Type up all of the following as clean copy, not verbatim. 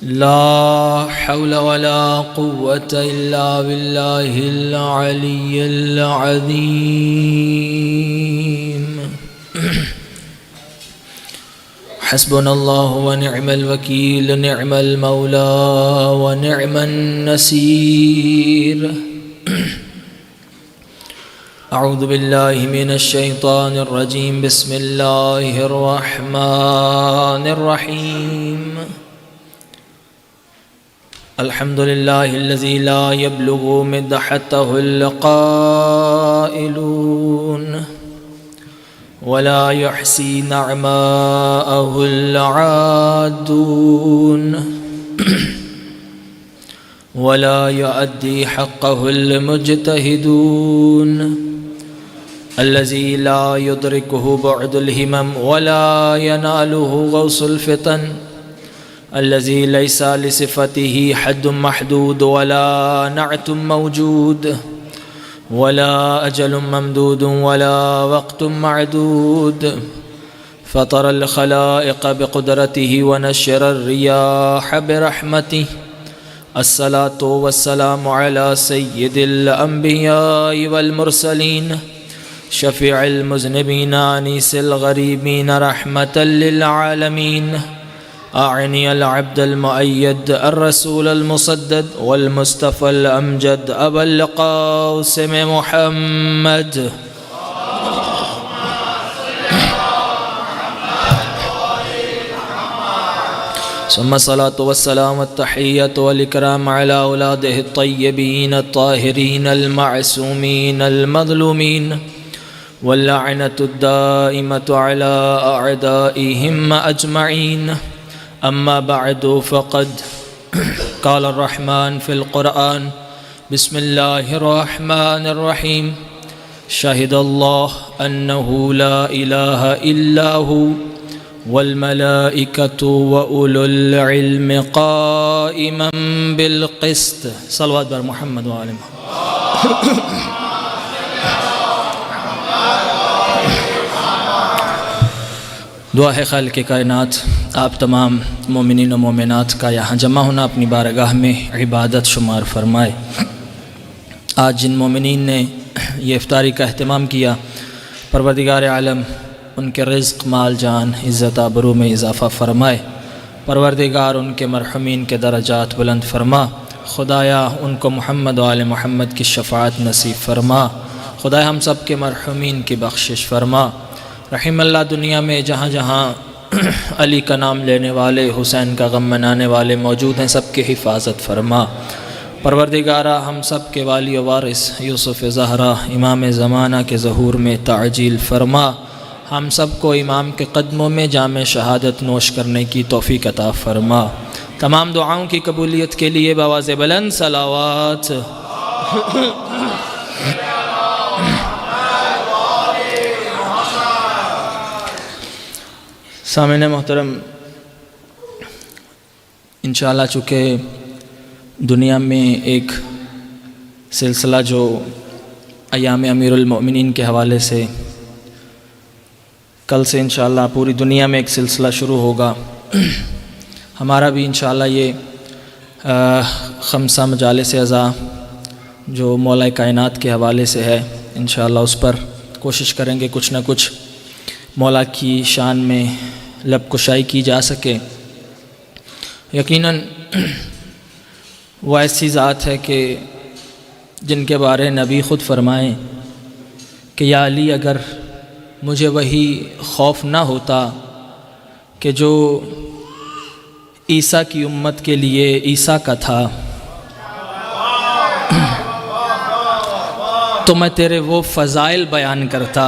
ला हौल वला कुव्वत इल्ला बिल्लाहिल अलिय्यिल अज़ीम। हस्बुनल्लाहु व निअमल वकील निअमल मौला व निअमन नसीर। अऊज़ु बिल्लाहि मिनश शैतानिर रजीम। बिस्मिल्लाहिर रहमानिर रहीम। अल्हम्दुलिल्लाहिल्लज़ी ला यब्लुगु मिदहतहुल क़ाइलून वला यहसी नअमाअहुल आदून वला युअद्दी हक़्क़हुल मुज्तहिदून अल्लज़ी ला युद्रिकुहु बुअदुल हिमम वला यनालुहु गौसुल फ़ितन अल्लज़ी लैसा लिसिफ़तिही हद्दुम महदूद वला नअतुम मौजूद वला अजलुम ममदूदुम वला वक़्तुम मअदूद फ़तरल ख़लाइक़ बिक़ुदरतिही व नश्शरर रियाह बिरहमतिही। अस्सलातु वस्सलामु अला सय्यिदिल अंबियाइ वल मुरसलीन शफ़ीइल मुज़निबीन अनीसिल गरीबीन रहमतल लिल आलमीन। आअनी अल अब्दुल मुअय्यद अर्रसूलुल मुसद्दद वल मुस्तफ़ल अमजद अबुल क़ासिम मुहम्मद। सुम्मा सलातु वस्सलामु अत्तहिय्यतु वल इकराम अला औलादिहि अत्तय्यबीन अत्ताहिरीन अल मअसूमीन अल मज़लूमीन वल लअनतु दाइमतु अला अअदाइहिम अजमईन। अम्मा बअदु फ़क़द क़ाल अर्रहमान फ़िल क़ुरआन। बिस्मिल्लाहिर रहमानिर रहीम। शहिदल्लाहु अन्नहु ला इलाहा इल्ला हु वल मलाइकतु व उलुल इल्मि क़ाइमन बिल क़िस्त। सल्लल्लाहु अलैहि मुहम्मद व आले मुहम्मद। दुआ है खालिक़ कायनात आप तमाम मोमिनीन व मोमिनात का यहाँ जमा होना अपनी बारगाह में इबादत शुमार फरमाए। आज जिन मोमिनीन ने ये इफ्तारी का अहतमाम किया, परवरदिगार आलम उनके रिज़्क़ माल जान इज़्ज़त आबरू में इजाफ़ा फ़रमाए। परवरदिगार उनके मरहूमीन के दरजात बुलंद फ़रमा। खुदाया उनको मुहम्मद व आले मुहम्मद की शफ़ाअत नसीब फ़रमा। खुदाया हम सब के मरहूमीन की बख्शिश फ़रमा। रहिमल्लाह दुनिया में जहाँ जहाँ अली का नाम लेने वाले, हुसैन का गम मनाने वाले मौजूद हैं, सब की हिफाजत फ़रमा। परवरदिगारा हम सब के वाली व वारिस यूसुफ़ ज़हरा इमाम ज़माना के ज़हूर में ताजील फ़रमा। हम सब को इमाम के क़दमों में जाम शहादत नोश करने की तौफ़ीक़ अता फ़रमा। तमाम दुआओं की कबूलियत के लिए बआवाज़ बुलंद सलावत। सामने मोहतरम, इंशाअल्लाह चूँकि दुनिया में एक सिलसिला जो अयाम अमीरुल मोमिनीन के हवाले से कल से इंशाअल्लाह पूरी दुनिया में एक सिलसिला शुरू होगा, हमारा भी इंशाअल्लाह ये खमसा मजालिस अज़ा जो मौला कायनात के हवाले से है, इंशाअल्लाह उस पर कोशिश करेंगे कुछ ना कुछ मौला की शान में लब कुशाई की जा सके। यकीनन वो ऐसी ज़ात है कि जिनके बारे नबी ख़ुद फरमाएँ कि या अली अगर मुझे वही खौफ ना होता कि जो ईसा की उम्मत के लिए ईसा का था, तो मैं तेरे वो फ़ज़ाइल बयान करता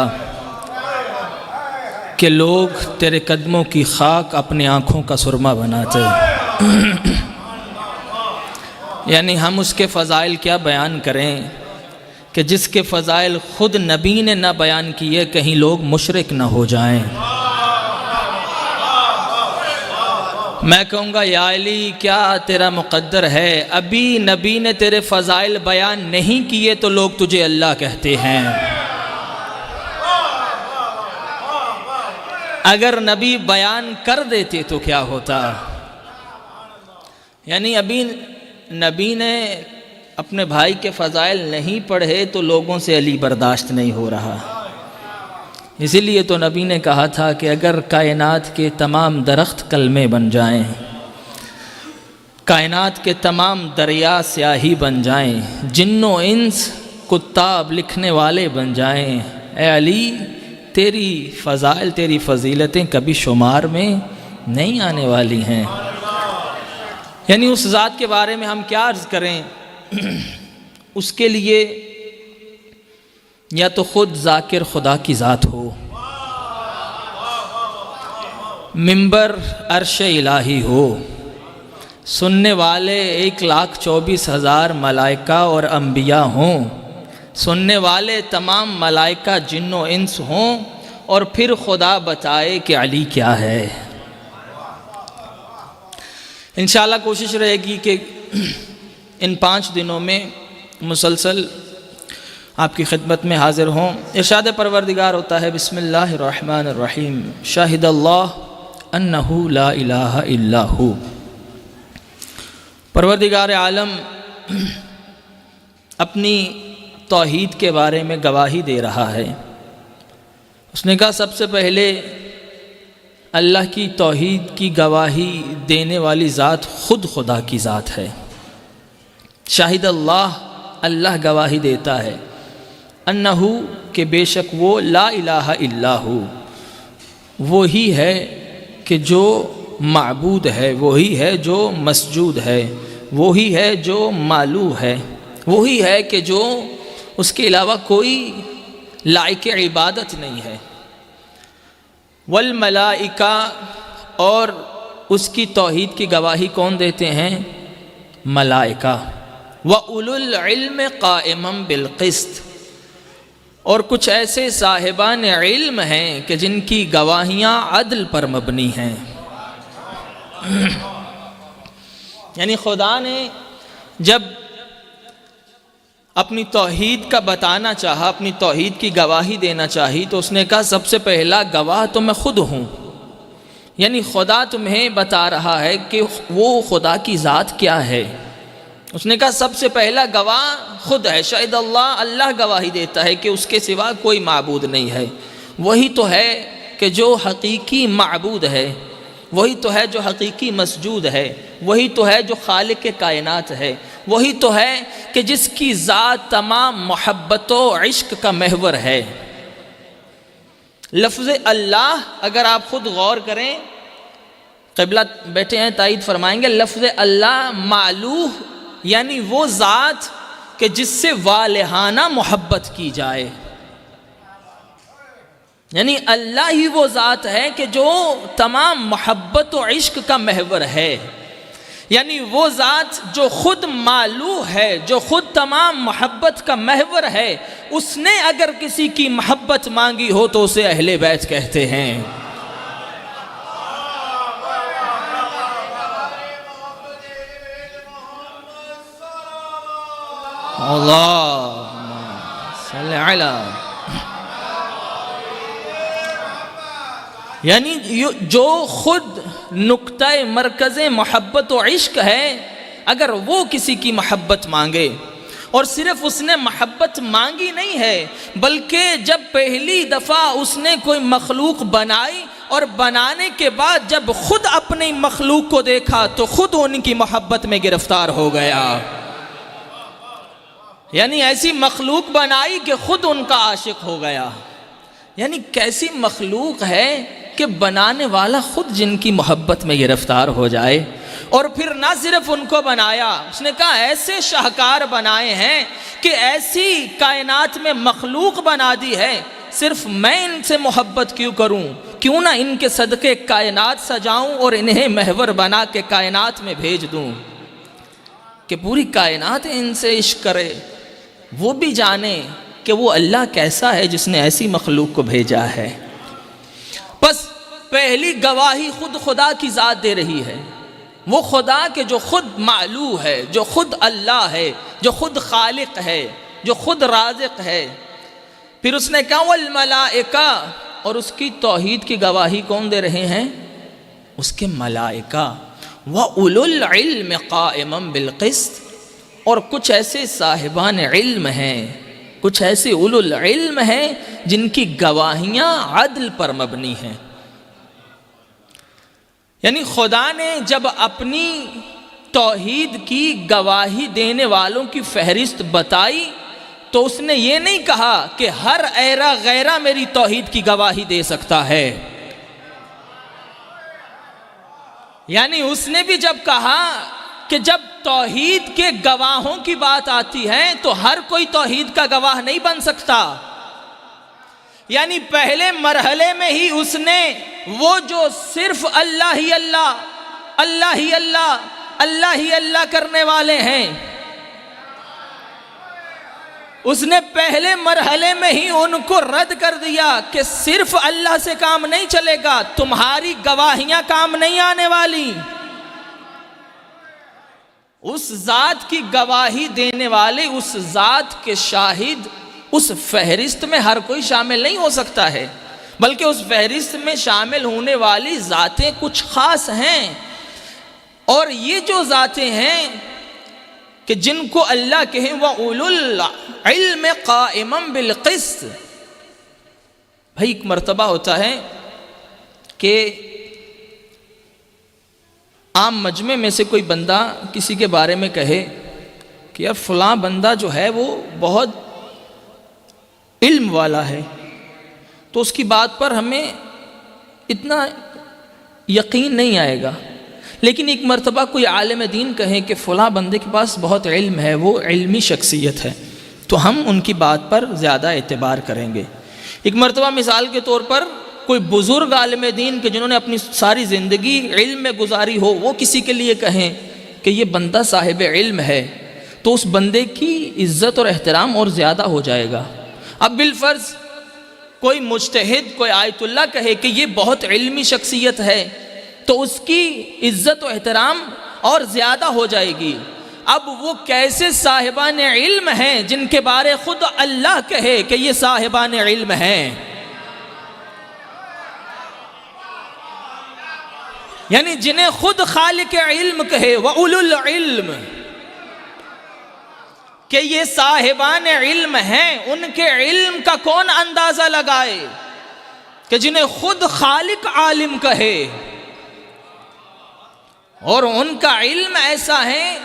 कि लोग तेरे कदमों की खाक अपनी आँखों का सुरमा बनाते। यानी हम उसके फ़ज़ाइल क्या बयान करें कि जिसके फ़ज़ाइल ख़ुद नबी ने ना बयान किए, कहीं लोग मुशरिक ना हो जाएं। मैं कहूँगा या अली क्या तेरा मुक़द्दर है, अभी नबी ने तेरे फ़ज़ाइल बयान नहीं किए तो लोग तुझे अल्लाह कहते हैं। अगर नबी बयान कर देते तो क्या होता। यानी अभी नबी ने अपने भाई के फ़ज़ाइल नहीं पढ़े तो लोगों से अली बर्दाश्त नहीं हो रहा। इसीलिए तो नबी ने कहा था कि अगर कायनात के तमाम दरख्त कलमे बन जाएं, कायनात के तमाम दरिया स्याही बन जाएं, जिन्नो इंस कुत्ताब लिखने वाले बन जाएं, ए अली तेरी फ़ज़ाइल तेरी फ़जीलतें कभी शुमार में नहीं आने वाली हैं। यानी उस ज़ात के बारे में हम क्या अर्ज़ करें, उसके लिए या तो ख़ुद ज़ाकिर खुदा की ज़ात हो, मिंबर अर्श इलाही हो, सुनने वाले 1,24,000 मलाइका और अम्बिया हों, सुनने वाले तमाम मलाइका जिन्नो इंस हों, और फिर खुदा बताए कि अली क्या है। इंशाअल्लाह कोशिश रहेगी कि इन 5 दिनों में मुसलसल आपकी खिदमत में हाज़िर हों। इरशाद परवरदिगार होता है बिस्मिल्लाहिर्रहमानिर्रहीम, शाहिदल्लाह अन्नहु ला इलाहा इल्ला हु। परवरदिगार आलम अपनी तौहीद के बारे में गवाही दे रहा है। उसने कहा सबसे पहले अल्लाह की तौहीद की गवाही देने वाली ज़ात ख़ुद खुदा की ज़ात है। शाहिद अल्लाह, अल्लाह गवाही देता है, अन्नहु के बेशक वो, ला इलाहा इल्ला हु, वो ही है कि जो माबूद है, वही है जो मसजूद है, वही है जो मालू है, वही है कि जो उसके अलावा कोई लायक इबादत नहीं है। वल मलाइका, और उसकी तौहीद की गवाही कौन देते हैं? मलाइका। व उलुल इल्म काइमम बिल क़िस्त, और कुछ ऐसे साहिबान इल्म हैं कि जिनकी गवाहियाँ अदल पर मबनी हैं। यानी खुदा ने जब अपनी तौहीद का बताना चाहा, अपनी तौहीद की गवाही देना चाही, तो उसने कहा सबसे पहला गवाह तो मैं खुद हूँ। यानी खुदा तुम्हें बता रहा है कि वो खुदा की ज़ात क्या है। उसने कहा सबसे पहला गवाह खुद है। शायद अल्लाह गवाही देता है कि उसके सिवा कोई माबूद नहीं है। वही तो है कि जो हकीकी माबूद है, वही तो है जो हकीकी मसजूद है, वही तो है जो खालिक कायनात है, वही तो है कि जिसकी ज़ात तमाम मोहब्बत व इश्क का महवर है। लफ्ज़ अल्लाह अगर आप ख़ुद गौर करें, क़िबला बैठे हैं ताईद फरमाएंगे, लफ्ज़ अल्लाह मालूह यानी वो ज़ात कि जिससे वालिहाना मोहब्बत की जाए। यानी अल्लाह ही वो ज़ात है कि जो तमाम मोहब्बत व इश्क का महवर है। यानी वो ज़ात जो ख़ुद मालू है, जो ख़ुद तमाम मोहब्बत का महवर है, उसने अगर किसी की मोहब्बत मांगी हो तो उसे अहले बैत कहते हैं। अल्लाहुम्मा सल्ली अला। यानी जो खुद नुक्ता मरकज़ मोहब्बत व इश्क है, अगर वो किसी की मोहब्बत मांगे, और सिर्फ उसने मोहब्बत मांगी नहीं है, बल्कि जब पहली दफ़ा उसने कोई मखलूक बनाई और बनाने के बाद जब खुद अपनी मखलूक को देखा तो खुद उनकी मोहब्बत में गिरफ्तार हो गया। यानी ऐसी मखलूक बनाई कि खुद उनका आशिक हो गया। यानी कैसी मखलूक है कि बनाने वाला खुद जिनकी मोहब्बत में गिरफ्तार हो जाए। और फिर ना सिर्फ उनको बनाया, उसने कहा ऐसे शाहकार बनाए हैं कि ऐसी कायनात में मखलूक बना दी है, सिर्फ मैं इनसे मोहब्बत क्यों करूं, क्यों ना इनके सदक़े कायनात सजाऊं और इन्हें महवर बना के कायनात में भेज दूं कि पूरी कायनात इनसे इश्क करे, वो भी जाने कि वो अल्लाह कैसा है जिसने ऐसी मखलूक को भेजा है। बस पहली गवाही खुद खुदा की ज़ात दे रही है, वो खुदा के जो खुद मालू है, जो खुद अल्लाह है, जो खुद खालिक है, जो खुद राज़िक है। फिर उसने कहा वल मलाइका, और उसकी तौहीद की गवाही कौन दे रहे हैं? उसके मलाइका। व उलुल इल्म क़ाइमम बिल क़िस्त, और कुछ ऐसे साहिबान इल्म हैं, कुछ ऐसे उलुल इल्म हैं जिनकी गवाहियाँ अदल पर मबनी हैं। यानी खुदा ने जब अपनी तौहीद की गवाही देने वालों की फहरिस्त बताई तो उसने ये नहीं कहा कि हर ऐरा गैरा मेरी तौहीद की गवाही दे सकता है। यानी उसने भी जब कहा कि जब तौहीद के गवाहों की बात आती है तो हर कोई तौहीद का गवाह नहीं बन सकता। यानी पहले मरहले में ही उसने वो जो सिर्फ अल्लाह ही अल्लाह, अल्लाह ही अल्लाह, अल्लाह ही अल्लाह करने वाले हैं, उसने पहले मरहले में ही उनको रद्द कर दिया कि सिर्फ अल्लाह से काम नहीं चलेगा, तुम्हारी गवाहियां काम नहीं आने वाली। उस जात की गवाही देने वाले, उस जात के शाहिद, उस फहरिस्त में हर कोई शामिल नहीं हो सकता है, बल्कि उस फहरिस्त में शामिल होने वाली जातें कुछ खास हैं। और ये जो जातें हैं कि जिनको अल्लाह कहे वह उलुल इल्म क़ाइमम बिल क़िस्त। भाई एक मर्तबा होता है कि आम मजमे में से कोई बंदा किसी के बारे में कहे कि यार फलां बंदा जो है वो बहुत इल्म वाला है, तो उसकी बात पर हमें इतना यकीन नहीं आएगा। लेकिन एक मर्तबा कोई आलिम दीन कहे कि फ़लाँ बंदे के पास बहुत इल्म है, वो इल्मी शख्सियत है, तो हम उनकी बात पर ज़्यादा एतबार करेंगे। एक मर्तबा मिसाल के तौर पर कोई बुज़ुर्ग आलिम दीन के जिन्होंने अपनी सारी ज़िंदगी इल्म में गुजारी हो, वो किसी के लिए कहें कि ये बंदा साहिब इल्म है, तो उस बंदे की इज़्ज़त और एहतराम और ज़्यादा हो जाएगा। अब बिलफ़र्ज़ कोई मुज्तहिद, कोई आयतुल्लाह कहे कि ये बहुत इल्मी शख्सियत है, तो उसकी इज्जत और एहतराम और ज़्यादा हो जाएगी। अब वो कैसे साहिबान इल्म हैं जिनके बारे खुद अल्लाह कहे कि ये साहिबान इल्म हैं। यानी जिन्हें खुद खालिक इल्म कहे व उलुल इल्म कि ये साहिबान इल्म हैं, उनके इल्म का कौन अंदाज़ा लगाए कि जिन्हें खुद खालिक आलिम कहे और उनका इल्म ऐसा है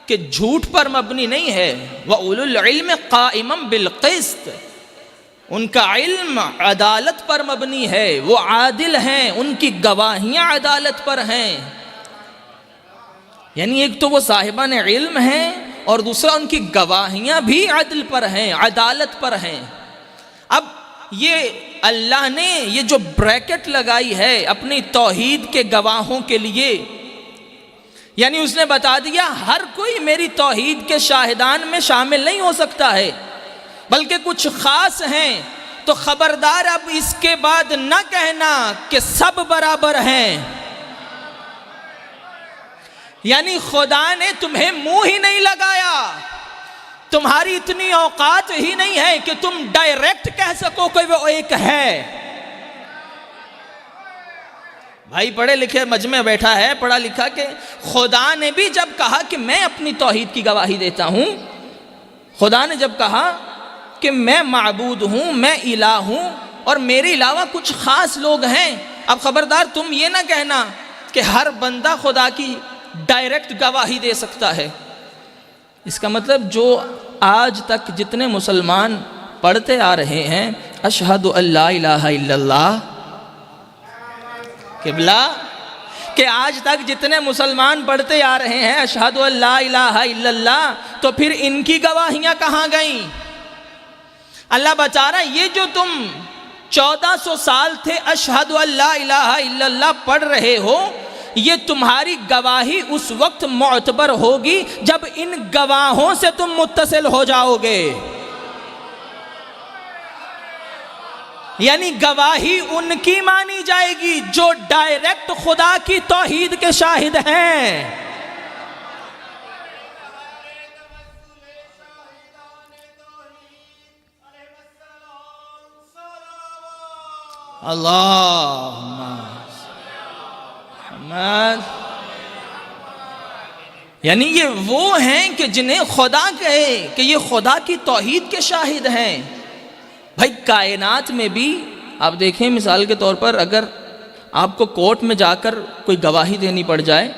कि झूठ पर मबनी नहीं है। व उलुल इल्म क़ाइमम बिल क़िस्त, उनका इल्म अदालत पर मबनी है, वो आदिल हैं, उनकी गवाहियाँ अदालत पर हैं। यानी एक तो वो साहिबान इल्म हैं और दूसरा उनकी गवाहियाँ भी अदल पर हैं, अदालत पर हैं। अब ये अल्लाह ने ये जो ब्रैकेट लगाई है अपनी तौहीद के गवाहों के लिए, यानी उसने बता दिया हर कोई मेरी तौहीद के शाहिदान में शामिल नहीं हो सकता है, बल्कि कुछ खास हैं। तो खबरदार अब इसके बाद न कहना कि सब बराबर हैं। यानी खुदा ने तुम्हें मुंह ही नहीं लगाया, तुम्हारी इतनी औकात ही नहीं है कि तुम डायरेक्ट कह सको कि वो एक है। भाई पढ़े लिखे मजमे बैठा है, पढ़ा लिखा कि खुदा ने भी जब कहा कि मैं अपनी तौहीद की गवाही देता हूँ, खुदा ने जब कहा कि मैं माबूद हूँ, मैं इलाह हूँ और मेरे अलावा कुछ ख़ास लोग हैं, अब ख़बरदार तुम ये ना कहना कि हर बंदा खुदा की डायरेक्ट गवाही दे सकता है। इसका मतलब जो आज तक जितने मुसलमान पढ़ते आ रहे हैं अशहदु अल्ला इलाहा इल्लल्लाह किबला, कि आज तक जितने मुसलमान पढ़ते आ रहे हैं अशहदु अल्ला इलाहा इल्लल्लाह, तो फिर इनकी गवाहियाँ कहाँ गईं? अल्लाह बता रहा है ये जो तुम 1400 साल थे अशहदु अल्ला इलाहा इल्लल्लाह पढ़ रहे हो, ये तुम्हारी गवाही उस वक्त मोअतबर होगी जब इन गवाहों से तुम मुत्तसिल हो जाओगे। यानी गवाही उनकी मानी जाएगी जो डायरेक्ट खुदा की तौहीद के शाहिद हैं। अल्लाहुम्मा यानी ये वो हैं कि जिन्हें खुदा कहे कि ये खुदा की तौहीद के शाहिद हैं। भाई कायनात में भी आप देखें, मिसाल के तौर पर अगर आपको कोर्ट में जाकर कोई गवाही देनी पड़ जाए,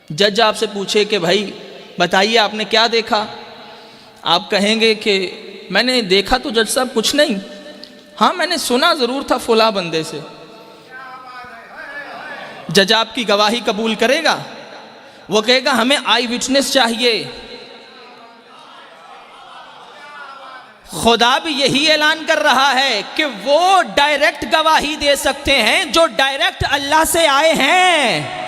जज आपसे पूछे कि भाई बताइए आपने क्या देखा, आप कहेंगे कि मैंने देखा तो जज साहब कुछ नहीं, हाँ मैंने सुना ज़रूर था फुला बंदे से। जज आपकी गवाही कबूल करेगा? वो कहेगा हमें आई विटनेस चाहिए। खुदा भी यही ऐलान कर रहा है कि वो डायरेक्ट गवाही दे सकते हैं जो डायरेक्ट अल्लाह से आए हैं।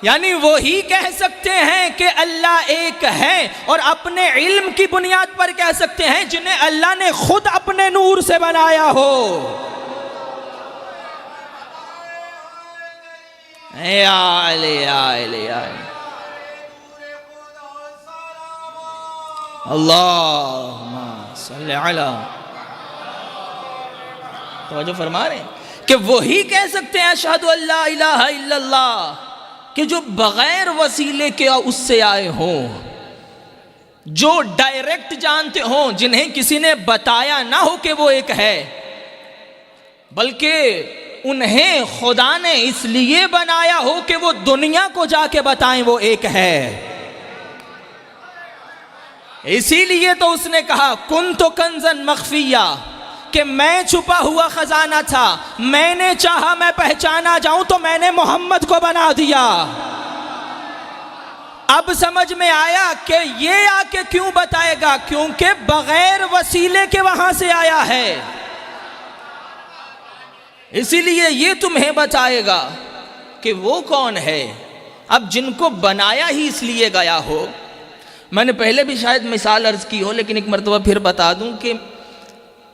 यानी वो ही कह सकते हैं कि अल्लाह एक है, और अपने इल्म की बुनियाद पर कह सकते हैं जिन्हें अल्लाह ने खुद अपने नूर से बनाया हो। अल्लाहुम्मा सल्ली अला, तो फरमा रहे हैं कि वही कह सकते हैं अशहदु अल्ला इलाहा इल्लल्लाह, कि जो बगैर वसीले के उससे आए हों, जो डायरेक्ट जानते हों, जिन्हें किसी ने बताया ना हो कि वो एक है, बल्कि उन्हें खुदा ने इसलिए बनाया हो कि वो दुनिया को जाके बताएं वो एक है। इसीलिए तो उसने कहा कुन्तु कंज़न मख्फिया, कि मैं छुपा हुआ खजाना था, मैंने चाहा मैं पहचाना जाऊं तो मैंने मोहम्मद को बना दिया। अब समझ में आया कि ये आके क्यों बताएगा, क्योंकि बगैर वसीले के वहां से आया है, इसीलिए ये तुम्हें बताएगा कि वो कौन है। अब जिनको बनाया ही इसलिए गया हो, मैंने पहले भी शायद मिसाल अर्ज की हो, लेकिन एक मरतबा फिर बता दूं कि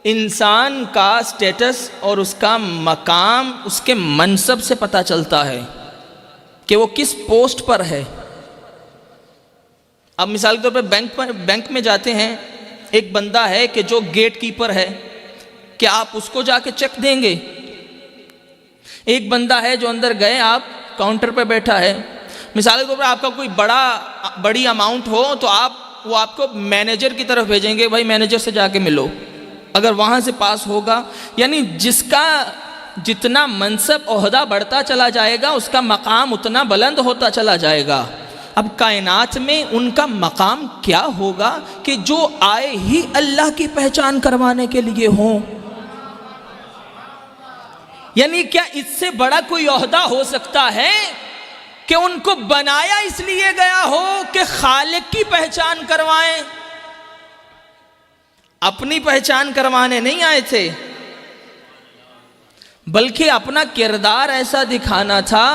इंसान का स्टेटस और उसका मकाम उसके मनसब से पता चलता है कि वो किस पोस्ट पर है। अब मिसाल के तौर पर बैंक में जाते हैं, एक बंदा है कि जो गेट कीपर है, क्या आप उसको जाके चेक देंगे? एक बंदा है जो अंदर गए, आप काउंटर पे बैठा है, मिसाल के तौर पर आपका कोई बड़ी अमाउंट हो तो वो आपको मैनेजर की तरफ भेजेंगे, भाई मैनेजर से जाके मिलो, अगर वहाँ से पास होगा। यानी जिसका जितना मनसब ओहदा बढ़ता चला जाएगा उसका मकाम उतना बुलंद होता चला जाएगा। अब कायनात में उनका मकाम क्या होगा कि जो आए ही अल्लाह की पहचान करवाने के लिए हों। यानी क्या इससे बड़ा कोई ओहदा हो सकता है कि उनको बनाया इसलिए गया हो कि खालिक की पहचान करवाएं, अपनी पहचान करवाने नहीं आए थे, बल्कि अपना किरदार ऐसा दिखाना था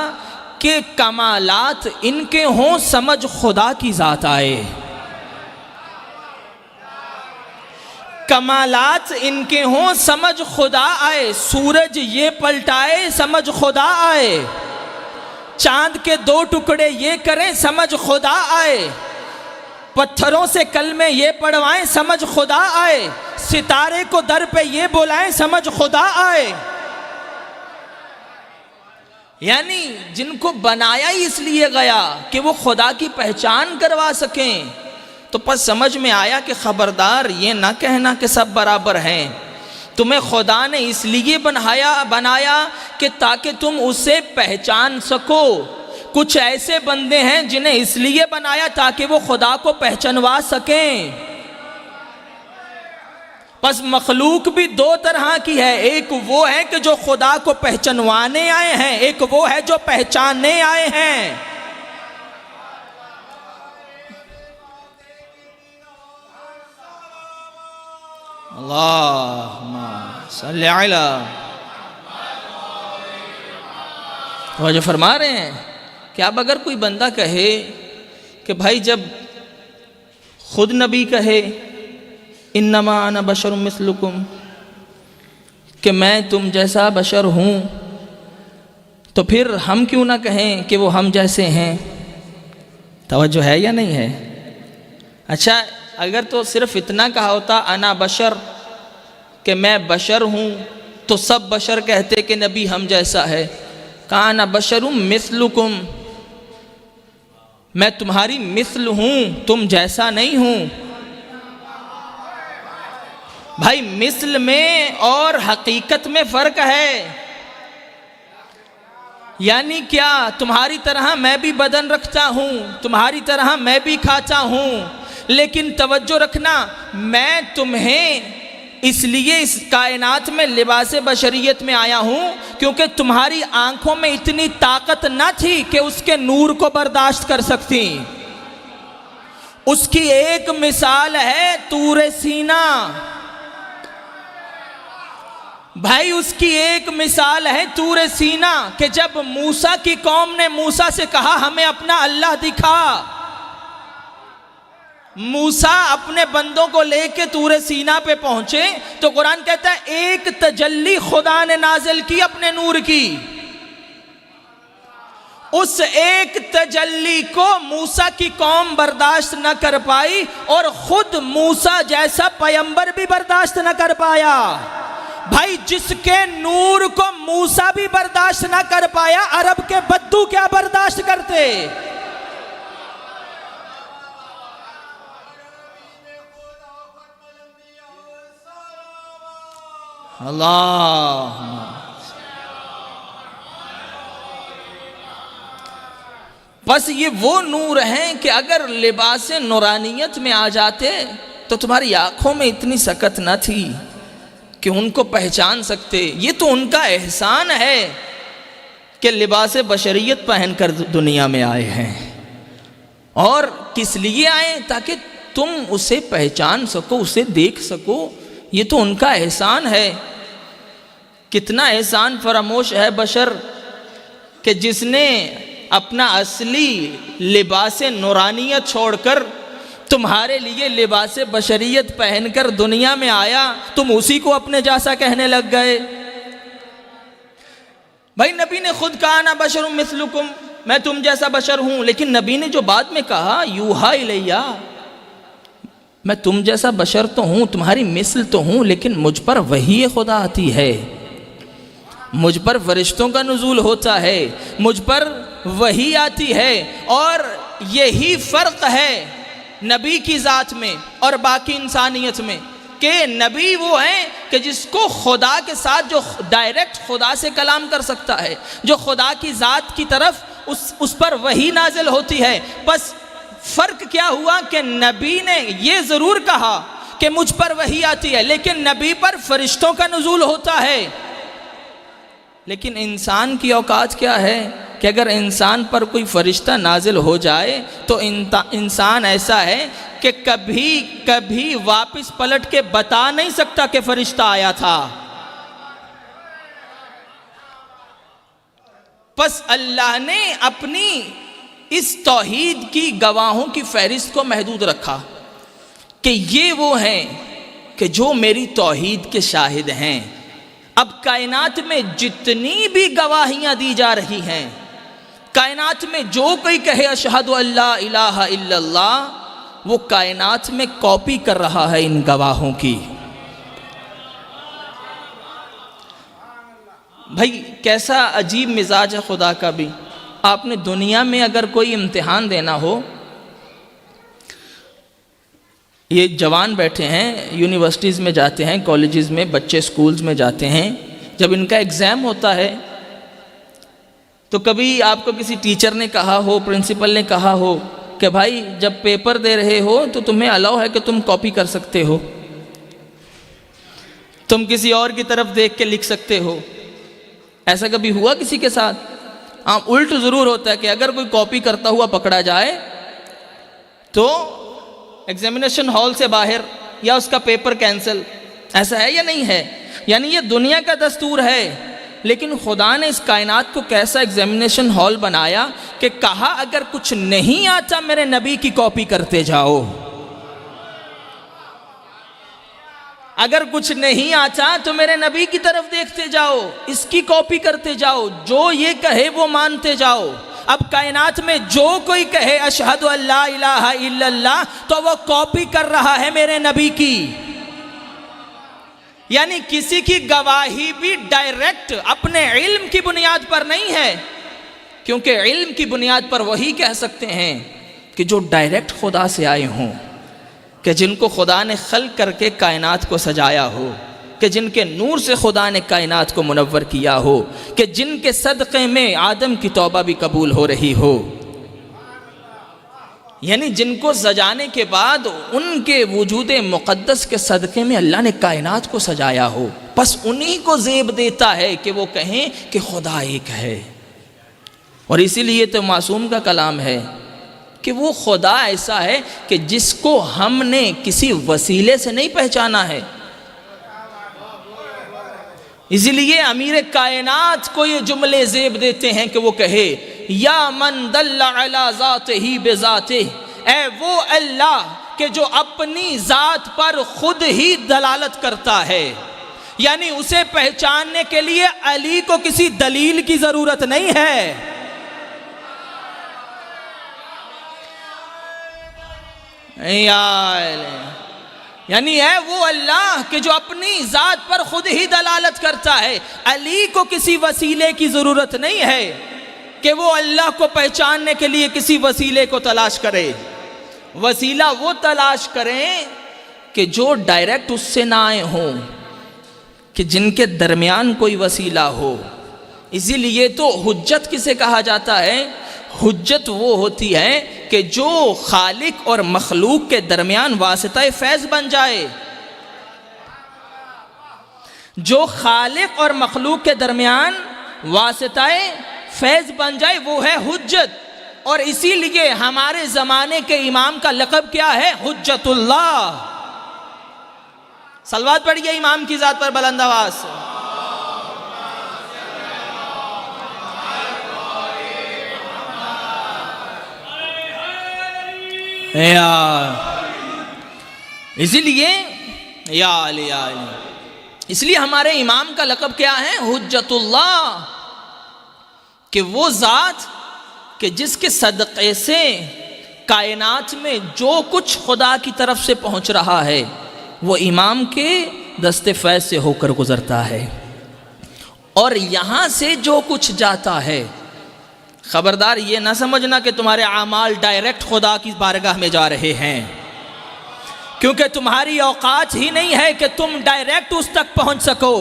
कि कमालात इनके हों, समझ खुदा की जात आए। कमालात इनके हों, समझ खुदा आए। सूरज ये पलटाए, समझ खुदा आए। चांद के 2 टुकड़े ये करें, समझ खुदा आए। पत्थरों से कलमे ये पढ़वाएं, समझ खुदा आए। सितारे को दर पे ये बुलाएं, समझ खुदा आए। यानी जिनको बनाया ही इसलिए गया कि वो खुदा की पहचान करवा सकें। तो पर समझ में आया कि खबरदार ये ना कहना कि सब बराबर हैं। तुम्हें खुदा ने इसलिए बनाया कि ताकि तुम उसे पहचान सको। कुछ ऐसे बंदे हैं जिन्हें इसलिए बनाया ताकि वो खुदा को पहचानवा सकें। बस मखलूक भी 2 तरह की है, एक वो है कि जो खुदा को पहचानवाने आए हैं, एक वो है जो पहचानने आए हैं। अल्लाहुम्मा सल्ली अला। वो जो फरमा रहे हैं कि अब अगर कोई बंदा कहे कि भाई, जब खुद नबी कहे इन्नमा अना बशरुम मिस्लुकुम, कि मैं तुम जैसा बशर हूँ, तो फिर हम क्यों ना कहें कि वो हम जैसे हैं। तवज्जो है या नहीं है? अच्छा, अगर तो सिर्फ इतना कहा होता अना बशर, कि मैं बशर हूँ, तो सब बशर कहते कि नबी हम जैसा है। कहा अना बशरुम मिस्लुकुम, मैं तुम्हारी मिस्ल हूं, तुम जैसा नहीं हूं। भाई मिस्ल में और हकीकत में फर्क है। यानी क्या, तुम्हारी तरह मैं भी बदन रखता हूं, तुम्हारी तरह मैं भी खाता हूं, लेकिन तवज्जो रखना, मैं तुम्हें इसलिए इस कायनात में लिबासे बशरियत में आया हूं क्योंकि तुम्हारी आंखों में इतनी ताकत न थी कि उसके नूर को बर्दाश्त कर सकती। उसकी एक मिसाल है तूरे सीना। भाई उसकी एक मिसाल है तूरे सीना कि जब मूसा की कौम ने मूसा से कहा हमें अपना अल्लाह दिखा, मूसा अपने बंदों को लेके तूरे सीना पे पहुंचे तो कुरान कहता है एक तजल्ली खुदा ने नाजिल की अपने नूर की। उस एक तजल्ली को मूसा की कौम बर्दाश्त न कर पाई और खुद मूसा जैसा पैगंबर भी बर्दाश्त न कर पाया। भाई जिसके नूर को मूसा भी बर्दाश्त न कर पाया, अरब के बद्दू क्या बर्दाश्त करते। अल्लाह, बस ये वो नूर हैं कि अगर लिबास नूरानियत में आ जाते तो तुम्हारी आंखों में इतनी सकत न थी कि उनको पहचान सकते। ये तो उनका एहसान है कि लिबास बशरियत पहनकर दुनिया में आए हैं। और किस लिए आए? ताकि तुम उसे पहचान सको, उसे देख सको। ये तो उनका एहसान है। कितना एहसान फरामोश है बशर कि जिसने अपना असली लिबास नूरानियत छोड़कर तुम्हारे लिए लिबास बशरियत पहनकर दुनिया में आया, तुम उसी को अपने जैसा कहने लग गए। भाई नबी ने खुद कहा ना बशरुम मिस्लुकुम, मैं तुम जैसा बशर हूं, लेकिन नबी ने जो बाद में कहा यूहा इलैया, मैं तुम जैसा बशर तो हूं, तुम्हारी मिसल तो हूं, लेकिन मुझ पर वही खुदा आती है, मुझ पर फरिश्तों का नुज़ूल होता है, मुझ पर वही आती है। और यही फ़र्क है नबी की ज़ात में और बाकी इंसानियत में कि नबी वो हैं कि जिसको खुदा के साथ, जो डायरेक्ट खुदा से कलाम कर सकता है, जो खुदा की ज़ात की तरफ उस पर वही नाजिल होती है। बस फ़र्क क्या हुआ कि नबी ने ये ज़रूर कहा कि मुझ पर वही आती है, लेकिन नबी पर फरिश्तों का नुज़ूल होता है। लेकिन इंसान की औकात क्या है कि अगर इंसान पर कोई फरिश्ता नाजिल हो जाए तो इंसान ऐसा है कि कभी कभी वापस पलट के बता नहीं सकता कि फरिश्ता आया था। बस अल्लाह ने अपनी इस तौहीद की गवाहों की फहरिस्त को महदूद रखा कि ये वो हैं कि जो मेरी तौहीद के शाहिद हैं। अब कायनात में जितनी भी गवाहियां दी जा रही हैं, कायनात में जो कोई कहे अशहदु अल्ला इलाहा इल्लल्लाह, वो कायनात में कॉपी कर रहा है इन गवाहों की। भाई कैसा अजीब मिजाज है खुदा का भी। आपने दुनिया में अगर कोई इम्तिहान देना हो, ये जवान बैठे हैं, यूनिवर्सिटीज़ में जाते हैं, कॉलेजेस में, बच्चे स्कूल्स में जाते हैं, जब इनका एग्ज़ाम होता है तो कभी आपको किसी टीचर ने कहा हो, प्रिंसिपल ने कहा हो कि भाई जब पेपर दे रहे हो तो तुम्हें अलाउ है कि तुम कॉपी कर सकते हो, तुम किसी और की तरफ देख के लिख सकते हो। ऐसा कभी हुआ किसी के साथ? हाँ, उल्ट ज़रूर होता है कि अगर कोई कॉपी करता हुआ पकड़ा जाए तो एग्जामिनेशन हॉल से बाहर या उसका पेपर कैंसिल। ऐसा है या नहीं है? यानी ये दुनिया का दस्तूर है। लेकिन खुदा ने इस कायनात को कैसा एग्जामिनेशन हॉल बनाया कि कहा अगर कुछ नहीं आता मेरे नबी की कॉपी करते जाओ, अगर कुछ नहीं आता तो मेरे नबी की तरफ देखते जाओ, इसकी कॉपी करते जाओ, जो ये कहे वो मानते जाओ। अब कायनात में जो कोई कहे अशहदु अल्ला इलाहा इल्लल्लाह तो वो कॉपी कर रहा है मेरे नबी की। यानी किसी की गवाही भी डायरेक्ट अपने इल्म की बुनियाद पर नहीं है, क्योंकि इल्म की बुनियाद पर वही कह सकते हैं कि जो डायरेक्ट खुदा से आए हों, कि जिनको खुदा ने खल्क करके कायनात को सजाया हो, कि जिनके नूर से खुदा ने कायनात को मुनव्वर किया हो, कि जिनके सदक़े में आदम की तौबा भी कबूल हो रही हो, यानी जिनको सजाने के बाद उनके वजूद मुक़द्दस के सदक़े में अल्लाह ने कायनात को सजाया हो, बस उन्हीं को ज़ेब देता है कि वो कहें कि खुदा एक है। और इसीलिए तो मासूम का कलाम है कि वो खुदा ऐसा है कि जिसको हमने किसी वसीले से नहीं पहचाना है। इसीलिए अमीर कायनात को ये जुमले ज़ेब देते हैं कि वो कहे या मन दल्ला अला ज़ातिही बिज़ातिही, ऐ वो अल्लाह के जो अपनी ज़ात पर खुद ही दलालत करता है, यानी उसे पहचानने के लिए अली को किसी दलील की ज़रूरत नहीं है। यानी है वो अल्लाह के जो अपनी ज़ात पर खुद ही दलालत करता है, अली को किसी वसीले की ज़रूरत नहीं है कि वो अल्लाह को पहचानने के लिए किसी वसीले को तलाश करे। वसीला वो तलाश करें कि जो डायरेक्ट उससे ना आए हों, कि जिनके दरमियान कोई वसीला हो। इसीलिए तो हुज्जत किसे कहा जाता है? हुज्जत वो होती है कि जो खालिक और मखलूक के दरमियान वासिता फैज़ बन जाए। जो खालिक और मखलूक के दरमियान वासिता फैज़ बन जाए वो है हुज्जत। और इसीलिए हमारे ज़माने के इमाम का लक़ब क्या है? हुज्जतुल्लाह। सलवात पढ़िए इमाम की ज़ात पर बुलंद आवाज़ से। इसीलिए इसलिए हमारे इमाम का लक़ब क्या है? हुज्जतुल्लाह, कि वो ज़ात कि जिसके सदक़े से कायनात में जो कुछ खुदा की तरफ से पहुँच रहा है वो इमाम के दस्ते फैज़ से होकर गुज़रता है। और यहाँ से जो कुछ जाता है, ख़बरदार ये ना समझना कि तुम्हारे आमाल डायरेक्ट खुदा की बारगाह में जा रहे हैं, क्योंकि तुम्हारी औकात ही नहीं है कि तुम डायरेक्ट उस तक पहुँच सको।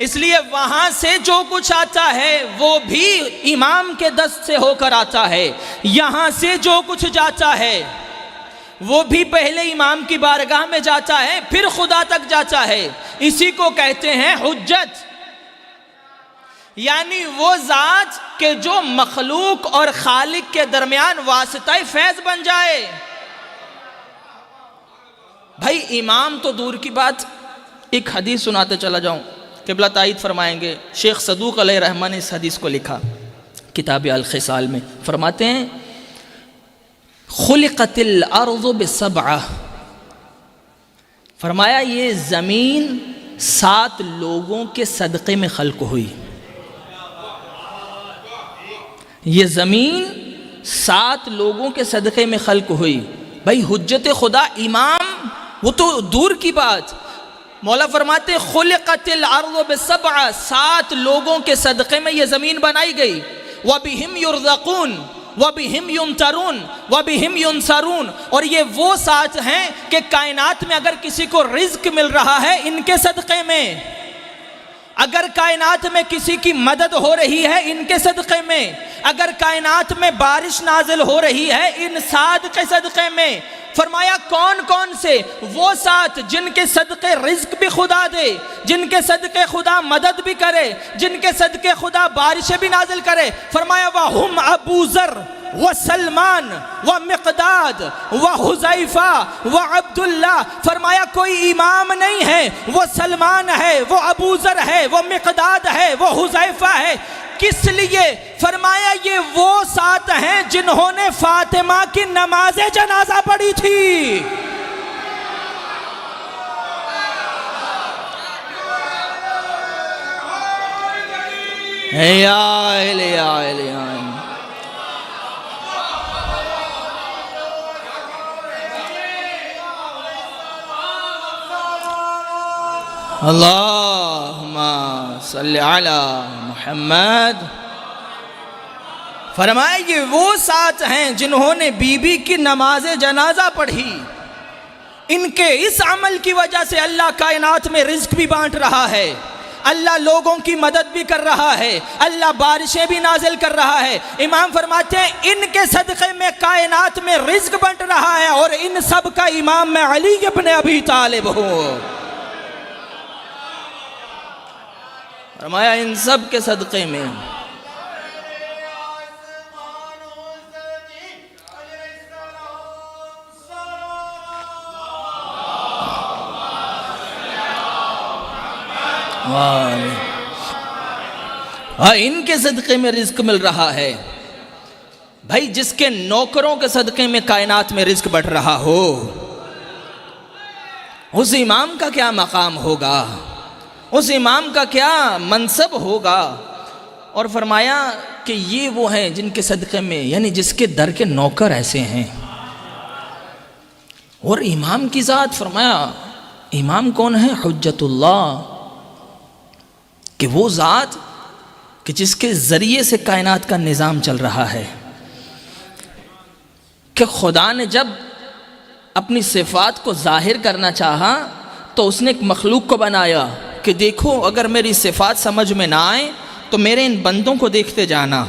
इसलिए वहाँ से जो कुछ आता है वो भी इमाम के दस्त से होकर आता है। यहाँ से जो कुछ जाता है वो भी पहले इमाम की बारगाह में जाता है, फिर खुदा तक जाता है। इसी को कहते हैं हुज्जत, यानी वो ज़ात के जो मखलूक और खालिक के दरमियान वासिता फैज़ बन जाए। भाई इमाम तो दूर की बात, एक हदीस सुनाते चला जाऊं, क़िबला ताईद फरमाएंगे। शेख सदूक अलैहि रहमान ने इस हदीस को लिखा किताब अल-खिसाल में। फरमाते हैं खुलिक़तिल अर्ज़ु बिसबअ, फरमाया ये ज़मीन 7 लोगों के सदक़े में खल्क़ हुई। ये ज़मीन 7 लोगों के सदक़े में खल्क़ हुई। भाई हुज्जत खुदा इमाम वो तो दूर की बात, मौला फरमाते खुलिक़तिल अर्ज़ु बिसबअ, 7 लोगों के सदक़े में ये ज़मीन बनाई गई। व बिहिम युरज़क़ून व बिहिम युमतरून व बिहिम युनसरून, और ये वो 7 हैं कि कायनात में अगर किसी को रिज़्क़ मिल रहा है इनके सदक़े में, अगर कायनात में किसी की मदद हो रही है इनके सदक़े में, अगर कायनात में बारिश नाजिल हो रही है इन 7 के सदक़े में। फरमाया कौन कौन से? वो 7 जिनके सदक़े रिज़्क़ भी खुदा दे, जिनके सदक़े खुदा मदद भी करे, जिनके सदक़े खुदा बारिशें भी नाजिल करे। फरमाया वहुम अबू ज़र व सलमान व मिक़दाद व हुज़ैफ़ा व अब्दुल्ला। फरमाया कोई इमाम नहीं है, वो सलमान है, वो अबू ज़र है, वो मिक़दाद है, वो हुज़ैफ़ा है। किस लिए? फरमाया ये वो 7 हैं जिन्होंने फातिमा की नमाज जनाजा पढ़ी थी। अल्लाहुम्मा सल्ली अला मुहम्मद फरमाया ये वो 7 हैं जिन्होंने बीबी की नमाज जनाजा पढ़ी। इनके इस अमल की वजह से अल्लाह कायनात में रिज्क भी बांट रहा है, अल्लाह लोगों की मदद भी कर रहा है, अल्लाह बारिशें भी नाजिल कर रहा है। इमाम फरमाते हैं इनके सदक़े में कायनात में रिज्क बंट रहा है और इन सब का इमाम मैं अली इब्न अबी तालिब हूँ। फरमाया इन सब के सदक़े में इनके सदक़े में रिज्क मिल रहा है। भाई जिसके नौकरों के सदक़े में कायनात में रिज्क बढ़ रहा हो, उस इमाम का क्या मकाम होगा, उस इमाम का क्या मनसब होगा। और फरमाया कि ये वो हैं जिनके सदक़े में, यानी जिसके दर के नौकर ऐसे हैं। और इमाम की ज़ात, फरमाया इमाम कौन है? हुज्जतुल्लाह, कि वो ज़ात कि जिसके ज़रिए से कायनात का निज़ाम चल रहा है। कि खुदा ने जब अपनी सिफ़ात को ज़ाहिर करना चाहा तो उसने एक मखलूक को बनाया कि देखो अगर मेरी सिफ़ात समझ में ना आए तो मेरे इन बंदों को देखते जाना।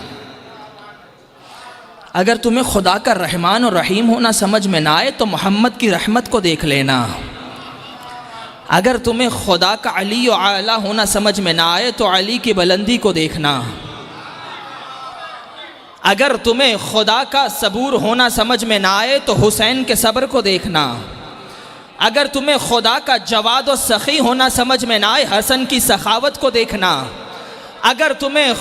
अगर तुम्हें खुदा का रहमान और रहीम होना समझ में ना आए तो मोहम्मद की रहमत को देख लेना। अगर तुम्हें खुदा का अली और आला होना समझ में ना आए तो अली की बुलंदी को देखना। अगर तुम्हें खुदा का सबूर होना समझ में ना आए तो हुसैन के सब्र को देखना। अगर तुम्हें खुदा का जवाद और सखी होना समझ में ना आए हसन की सखावत को देखना। अगर तुम्हें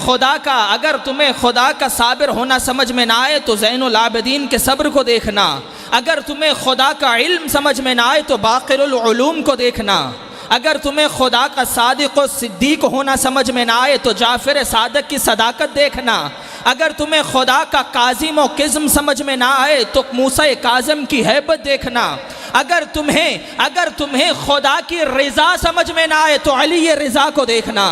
खुदा का साबिर होना समझ में ना आए तो ज़ैनुल आबिदीन के सब्र को देखना। अगर तुम्हें खुदा का इल्म समझ में ना आए तो बाक़िरुल उलूम को देखना। अगर तुम्हें खुदा का सादिक़ और सिद्दीक़ होना समझ में ना आए तो जाफ़िर सादिक़ की सदाकत देखना। अगर तुम्हें खुदा का काज़िम और किज़्म समझ में ना आए तो मूसा काज़िम की हैबत देखना। अगर तुम्हें खुदा की रिज़ा समझ में ना आए तो अली रिज़ा को देखना।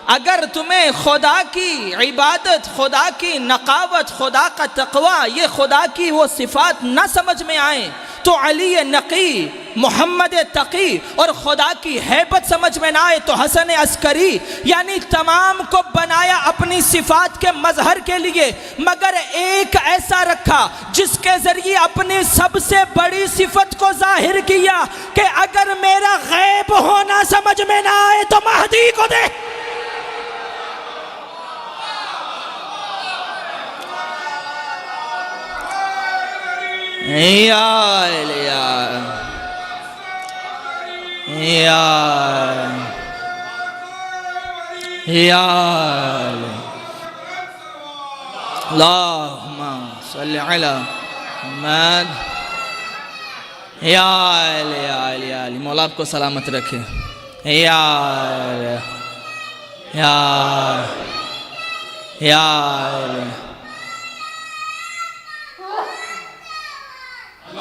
अगर तुम्हें खुदा की इबादत, खुदा की नकावत, खुदा का तक़वा, ये खुदा की वो सिफ़ात न समझ में आए तो अली नक़ी, मोहम्मद तक़ी और खुदा की हैबत समझ में ना आए तो हसन अस्करी। यानी तमाम को बनाया अपनी सिफ़ात के मज़हर के लिए, मगर एक ऐसा रखा जिसके ज़रिए अपनी सबसे बड़ी सिफ़त को ज़ाहिर किया कि अगर मेरा गैब होना समझ में ना आए तो महदी को दे। अल्लाहुम्मा सल्लि अला मुहम्मद। या अली मौला आपको सलामत रखे।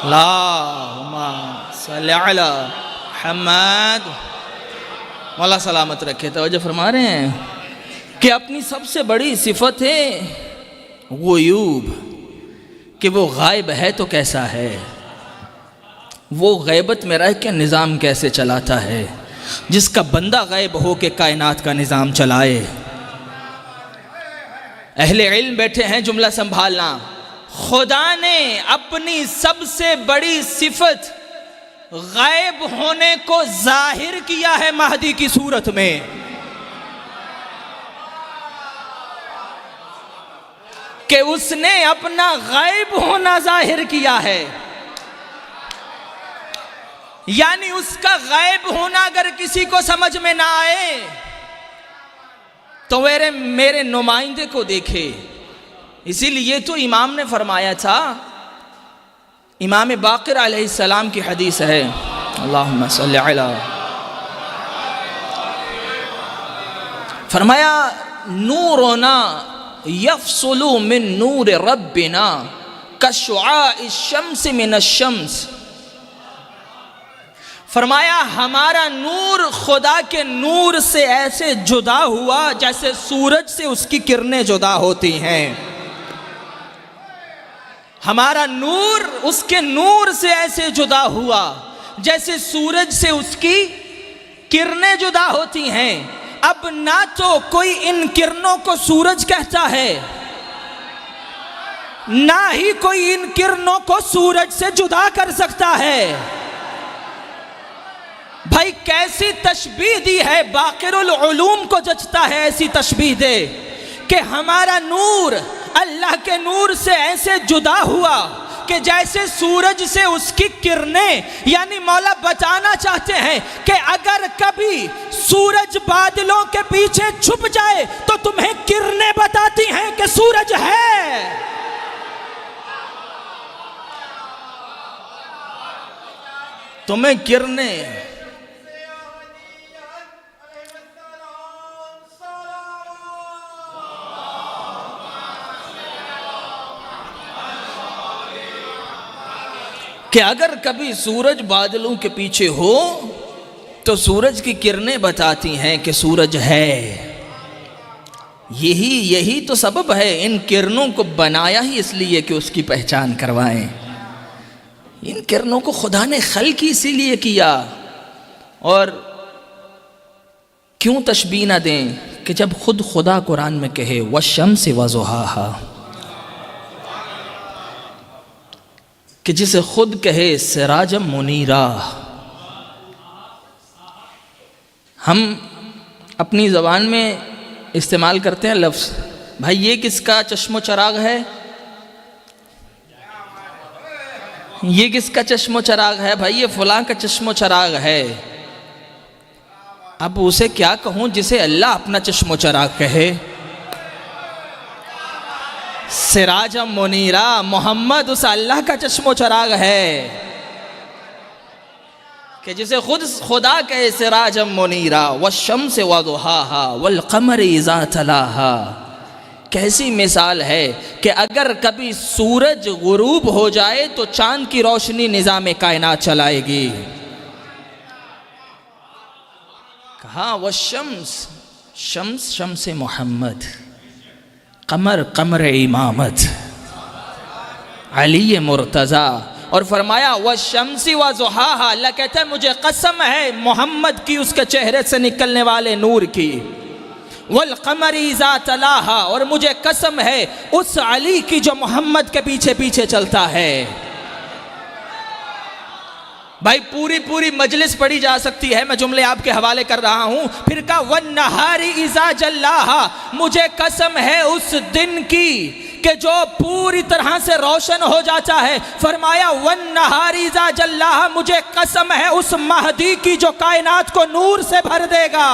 अल्लाहुम्मा सल्लि अला मुहम्मद। मौला सलामत रखे। तवज्जो फरमा रहे हैं कि अपनी सबसे बड़ी सिफत है ग़ुयूब, कि वो गायब है तो कैसा है, वो गैबत में रह के निज़ाम कैसे चलाता है। जिसका बंदा गायब हो के कायनात का निज़ाम चलाए। अहले इल्म बैठे हैं, जुमला संभालना। खुदा ने अपनी सबसे बड़ी सिफत गायब होने को जाहिर किया है महदी की सूरत में। कि उसने अपना गायब होना जाहिर किया है। यानी उसका गायब होना अगर किसी को समझ में ना आए तो मेरे नुमाइंदे को देखे। इसीलिए तो इमाम ने फरमाया था, इमाम बाक़िर अलैहिस्सलाम की हदीस है, अल्लाहुम्मा सल्लि अला, फरमाया नूरुना यफ़्सुलु मिन नूर रब्बिना कशुआइ शम्स मिन अश-शम्स। फरमाया हमारा नूर खुदा के नूर से ऐसे जुदा हुआ जैसे सूरज से उसकी किरणें जुदा होती हैं। हमारा नूर उसके नूर से ऐसे जुदा हुआ जैसे सूरज से उसकी किरणें जुदा होती हैं। अब ना तो कोई इन किरणों को सूरज कहता है, ना ही कोई इन किरणों को सूरज से जुदा कर सकता है। भाई कैसी तशबीह दी है, बाक़िरुल उलूम को जचता है ऐसी तशबीह दे कि हमारा नूर अल्लाह के नूर से ऐसे जुदा हुआ कि जैसे सूरज से उसकी किरणें, यानी मौला बताना चाहते हैं कि अगर कभी सूरज बादलों के पीछे छुप जाए तो तुम्हें किरणें बताती हैं कि सूरज है। तुम्हें किरणें कि अगर कभी सूरज बादलों के पीछे हो तो सूरज की किरणें बताती हैं कि सूरज है। यही तो सबब है, इन किरणों को बनाया ही इसलिए कि उसकी पहचान करवाएं। इन किरणों को खुदा ने खल्क इसीलिए किया। और क्यों तशबीह ना दें कि जब खुद खुदा कुरान में कहे वश्शम्स व ज़ुहाहा, कि जिसे खुद कहे सिराजम मुनीरा। हम अपनी ज़बान में इस्तेमाल करते हैं लफ्ज़, भाई ये किसका चश्मो चराग है, ये किसका चश्मो चराग है, भाई ये फलां का चश्मो चराग है। अब उसे क्या कहूँ जिसे अल्लाह अपना चश्मो चराग कहे। सिराजम मुनीरा, मोहम्मद उस अल्लाह का चश्मो चराग है कि जिसे खुद खुदा कहे सिराजम मुनीरा वश्शम्स व दुहाहा वल क़मर इज़ा तलाहा। कैसी मिसाल है कि अगर कभी सूरज गुरूब हो जाए तो चांद की रोशनी निज़ाम कायनात चलाएगी। कहा वश्शम्स, शम्स शम्स मोहम्मद, कमर कमर इमामत, अली मुर्तज़ा। और फरमाया वश्शम्सी व ज़ुहाहा, अल्लाह कहता है मुझे कसम है मोहम्मद की, उसके चेहरे से निकलने वाले नूर की, वल क़मर इज़ा तलाहा, और मुझे कसम है उस अली की जो मोहम्मद के पीछे पीछे चलता है। भाई पूरी मजलिस पढ़ी जा सकती है, मैं जुमले आपके हवाले कर रहा हूँ। फिर कहा वन नहारी इज़ा जल्लाहा, मुझे कसम है उस दिन की कि जो पूरी तरह से रोशन हो जाता है। फरमाया वन नहारी इज़ा जल्लाहा, मुझे कसम है उस महदी की जो कायनात को नूर से भर देगा।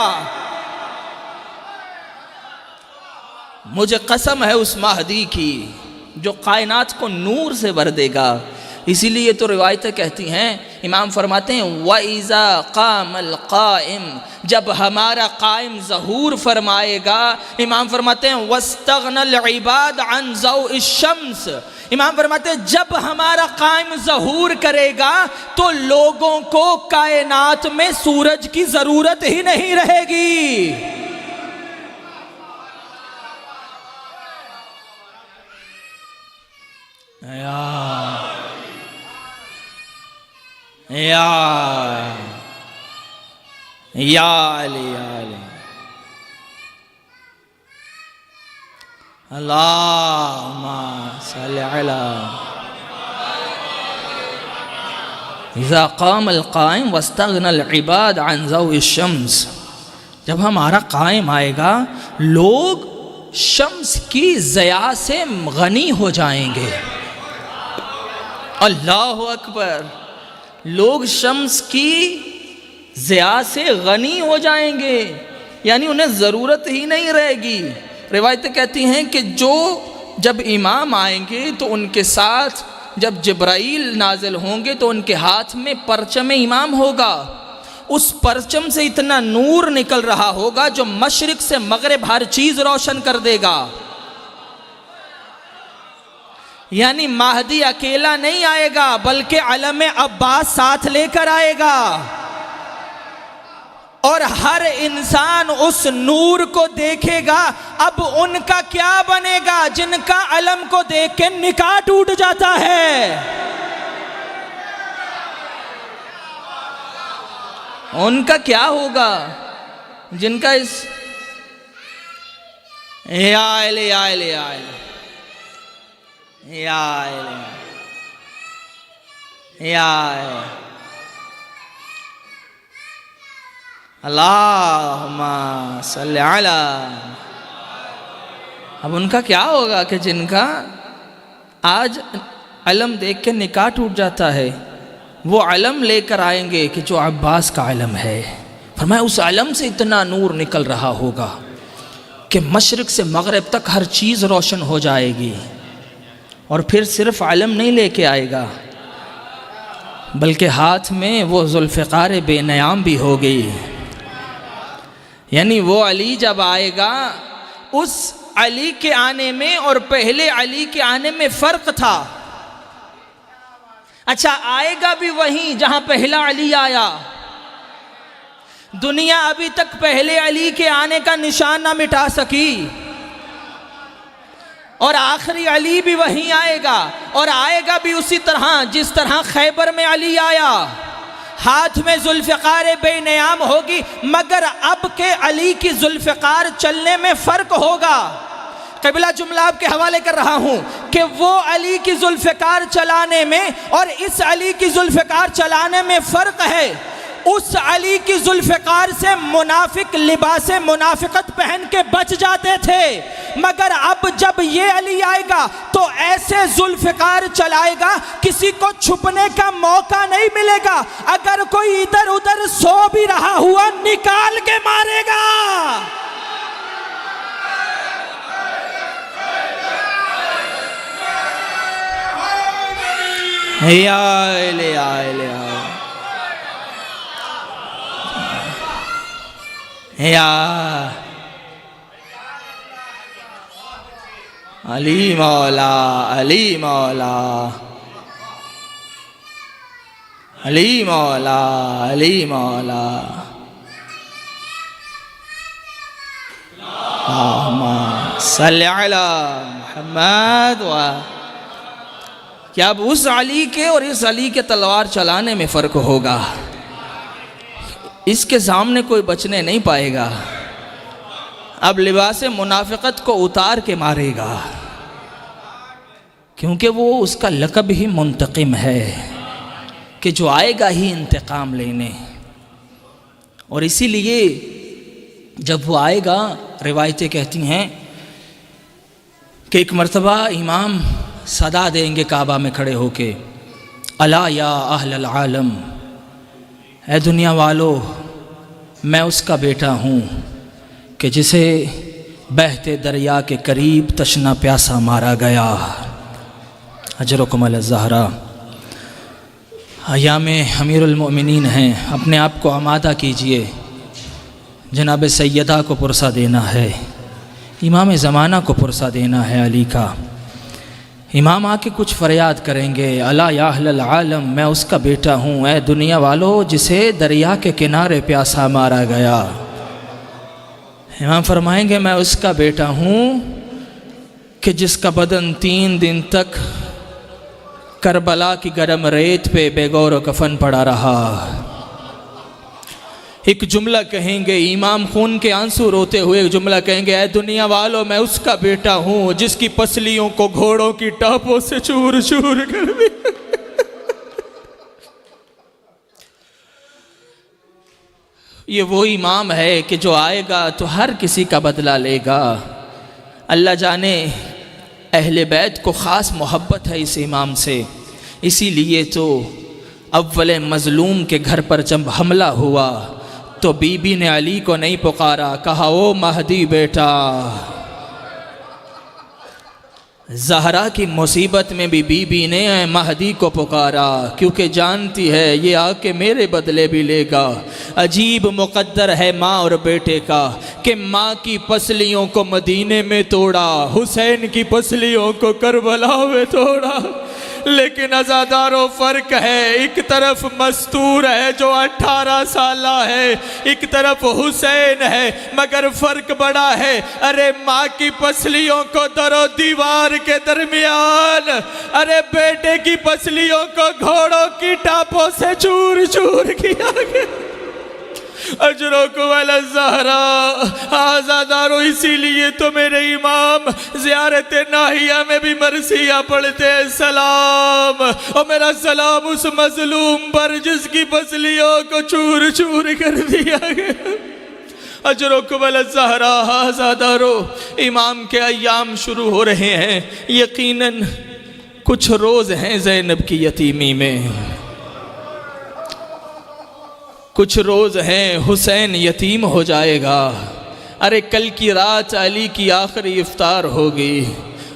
मुझे कसम है उस महदी की जो कायनात को नूर से भर देगा। इसीलिए तो रिवायतें कहती हैं, इमाम फरमाते हैं वइज़ा क़ामल क़ाइम, जब हमारा कायम ज़हूर फरमाएगा। इमाम फरमाते हैं वस्तग़नल इबाद अन ज़ौइश शम्स, इमाम फरमाते हैं जब हमारा कायम ज़हूर करेगा तो लोगों को कायनात में सूरज की ज़रूरत ही नहीं रहेगी। या अली अल्लाहुम्मा सल्लि अला। इज़ा क़ामल क़ाइम वस्तग़नल इबाद अन ज़ौइश शम्स, जब हमारा कायम आएगा लोग शम्स की ज़या से गनी हो जाएंगे। अल्लाहु अकबर, लोग शम्स की ज़या से गनी हो जाएंगे, यानी उन्हें ज़रूरत ही नहीं रहेगी। रिवायतें कहती हैं कि जो जब इमाम आएंगे तो उनके साथ जब जिब्राईल नाजिल होंगे तो उनके हाथ में परचम इमाम होगा। उस परचम से इतना नूर निकल रहा होगा जो मशरिक से मगरिब हर चीज़ रोशन कर देगा। यानी महदी अकेला नहीं आएगा बल्कि अलम अब्बास साथ लेकर आएगा। और हर इंसान उस नूर को देखेगा। अब उनका क्या बनेगा जिनका अलम को देख के निकाह टूट जाता है? उनका क्या होगा जिनका इस अल्लाहुम्मा सल्ली अला। अब उनका क्या होगा कि जिनका आज अलम देख के निकाह टूट जाता है, वो अलम लेकर आएंगे कि जो अब्बास का अलम है। फरमाया उस अलम से इतना नूर निकल रहा होगा कि मशरिक से मगरिब तक हर चीज़ रोशन हो जाएगी। और फिर सिर्फ अलम नहीं लेके आएगा बल्कि हाथ में वो जुल्फ़िकार बेनयाम भी होगी। यानी वो अली जब आएगा, उस अली के आने में और पहले अली के आने में फ़र्क था। अच्छा, आएगा भी वहीं जहां पहला अली आया। दुनिया अभी तक पहले अली के आने का निशान ना मिटा सकी, और आखिरी अली भी वहीं आएगा, और आएगा भी उसी तरह जिस तरह खैबर में अली आया। हाथ में जुल्फ़िकार बेनयाम होगी, मगर अब के अली की जुल्फ़िकार चलने में फ़र्क होगा। कबीला जुमला आपके हवाले कर रहा हूँ कि वो अली की जुल्फ़िकार चलाने में और इस अली की जुल्फ़िकार चलाने में फ़र्क है। उस अली की जुल्फ़िकार से मुनाफिक लिबास मुनाफिकत पहन के बच जाते थे, मगर अब जब ये अली आएगा तो ऐसे जुल्फ़िकार चलाएगा किसी को छुपने का मौका नहीं मिलेगा। अगर कोई इधर उधर सो भी रहा हुआ निकाल के मारेगा। अली मौला, अली मौला, अली मौला, अली मौला। अल्लाहुम्मा सल्ली अला मुहम्मद। क्या अब उस अली के और इस अली के तलवार चलाने में फ़र्क होगा। इसके सामने कोई बचने नहीं पाएगा। अब लिबास मुनाफिकत को उतार के मारेगा, क्योंकि वो उसका लक़ब ही मुंतक़िम है कि जो आएगा ही इंतकाम लेने। और इसीलिए जब वो आएगा, रिवायतें कहती हैं कि एक मर्तबा इमाम सदा देंगे काबा में खड़े होके, अला या अहलल आलम, ऐ दुनिया वालो, मैं उसका बेटा हूँ कि जिसे बहते दरिया के करीब तशना प्यासा मारा गया। अजरुकुम अला ज़हरा। अय्याम अमीरुल मोमिनीन हैं, अपने आप को आमादा कीजिए, जनाब सैयदा को पुरसा देना है, इमाम ज़माना को पुरसा देना है अली का। इमाम आके कुछ फरियाद करेंगे, अला या अहलल आलम, मैं उसका बेटा हूँ, ऐ दुनिया वालों, जिसे दरिया के किनारे प्यासा मारा गया। इमाम फरमाएंगे, मैं उसका बेटा हूँ कि जिसका बदन 3 दिन तक करबला की गर्म रेत पे बेगौर कफन पड़ा रहा। एक जुमला कहेंगे, इमाम खून के आंसू रोते हुए एक जुमला कहेंगे, ऐ दुनिया वालों, मैं उसका बेटा हूँ जिसकी पसलियों को घोड़ों की टापों से चूर चूर कर दिया। ये वो इमाम है कि जो आएगा तो हर किसी का बदला लेगा। अल्लाह जाने अहले बैत को ख़ास मोहब्बत है इस इमाम से, इसीलिए तो अव्वल मज़लूम के घर पर जब हमला हुआ तो बीबी ने अली को नहीं पुकारा, कहा ओ महदी बेटा। ज़हरा की मुसीबत में भी बीबी ने महदी को पुकारा, क्योंकि जानती है ये आके मेरे बदले भी लेगा। अजीब मुक़द्दर है माँ और बेटे का कि माँ की पसलियों को मदीने में तोड़ा, हुसैन की पसलियों को करबला में तोड़ा। लेकिन अज़ादारों फ़र्क है, एक तरफ मस्तूर है जो 18 साल है, एक तरफ हुसैन है, मगर फ़र्क बड़ा है। अरे माँ की पसलियों को दरो दीवार के दरमियान, अरे बेटे की पसलियों को घोड़ों की टापों से चूर चूर किया गया। अजरोकुम अला ज़हरा। आज़ादारो इसीलिए तो मेरे इमाम ज़ियारत नाहिया में भी मरसिया पढ़ते हैं, सलाम और मेरा सलाम उस मजलूम पर जिसकी पसलियों को चूर चूर कर दिया गया। अजरोकुम अला ज़हरा। आज़ादारो इमाम के अय्याम शुरू हो रहे हैं, यकीनन कुछ रोज़ हैं ज़ैनब की यतीमी में, कुछ रोज़ हैं हुसैन यतीम हो जाएगा। अरे कल की रात अली की आखिरी इफ्तार होगी।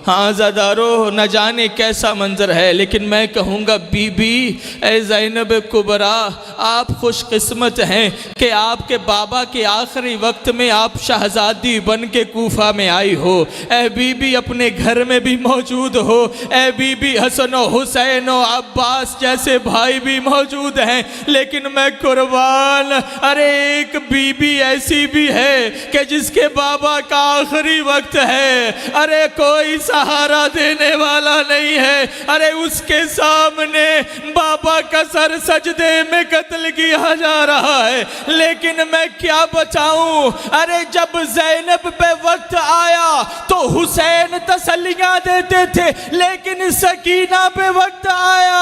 हाँ ज़ादारो, न जाने कैसा मंजर है, लेकिन मैं कहूँगा बीबी ए ज़ैनब कुबरा, आप खुशकिस्मत हैं कि आपके बाबा के आखिरी वक्त में आप शहज़ादी बन के कूफा में आई हो। ए बीबी अपने घर में भी मौजूद हो। ए बीबी हसन व हुसैन व अब्बास जैसे भाई भी मौजूद हैं, लेकिन मैं कुर्बान, अरे एक बीबी ऐसी भी है कि जिसके बाबा का आखिरी वक्त है, अरे कोई सहारा देने वाला नहीं है। अरे उसके सामने बाबा का सर सजदे में कत्ल किया जा रहा है, लेकिन मैं क्या बचाऊं। अरे जब ज़ैनब पे वक्त आया तो हुसैन तसल्लियां देते थे, लेकिन सकीना पे वक्त आया,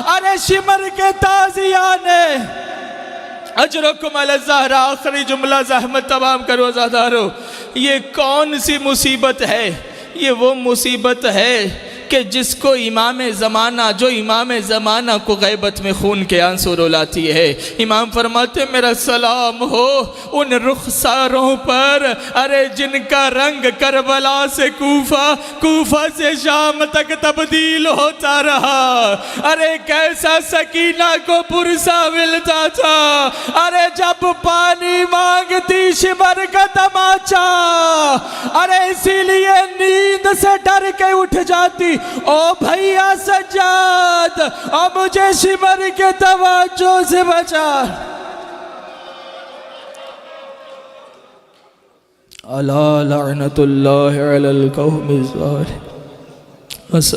अरे शिमर के ताज़िया ने अजरकुम अला ज़हरा। आखिरी जुमला ज़हमत तमाम करो ज़ादारो। ये कौन सी मुसीबत है? ये वो मुसीबत है कि जिसको इमाम ज़माना, जो इमाम ज़माना को गैबत में खून के आंसू रुलाती है। इमाम फरमाते मेरा सलाम हो उन रुखसारों पर, अरे जिनका रंग करबला से कूफा, कूफा से शाम तक तब्दील होता रहा। अरे कैसा सकीना को पुरसा मिलता था, अरे जब पानी मांगती शिमर का तमाचा, अरे इसीलिए नींद से डर के उठ जाती, ओ भैया सज्जाद और मुझे शिमर के तवज्जो से बचा। अला लअनतुल्लाहि अलल कौमिज़ ज़ालिम।